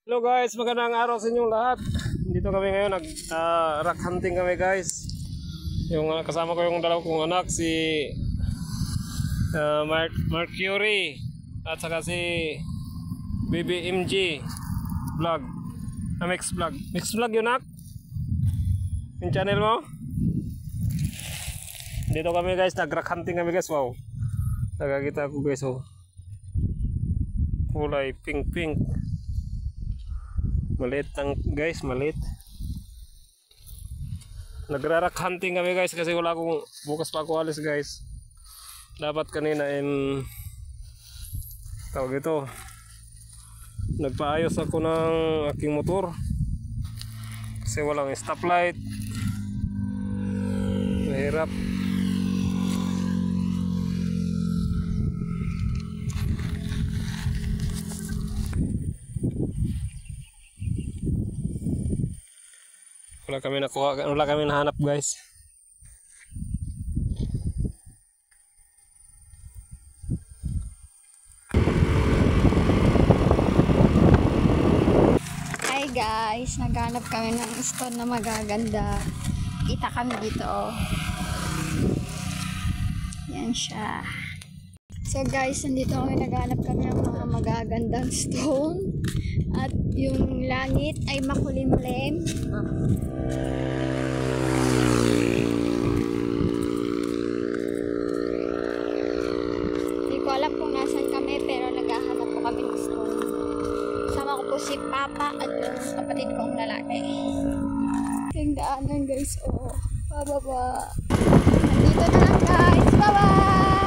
Hello guys, magandang araw sa inyong lahat. Dito kami ngayon, rock hunting kami guys. Yung kasama ko yung dalawa kong anak, si Mercury at saka si BBMG Vlog. Mix Vlog. Mix Vlog yun, nak? Yung channel mo? Dito kami guys, nag-rock hunting kami guys. Wow. Nakakita ko guys, oh. Kulay pink. Maliit lang guys, maliit. Nagra-rock hunting kami guys kasi wala akong, bukas pa ako alis guys. Dapat kanina tawag ito, nagpaayos ako ng aking motor kasi walang stoplight. Mahirap. Wala kami nakuha, wala kami nahanap guys. Hi guys, naghanap kami ng stone na magaganda. Kita kami dito, oh. Yan siya. So guys, nandito naghanap kami ng mga magagandang stone. At yung langit ay makulimlim. Hindi ko alam kung nasan kami, pero naghahanap po kami ng stone. Sama ko po si Papa at yung kapatid kong lalaki. Yung daanan guys, oh. Pababa. Nandito na lang guys. Bye-bye!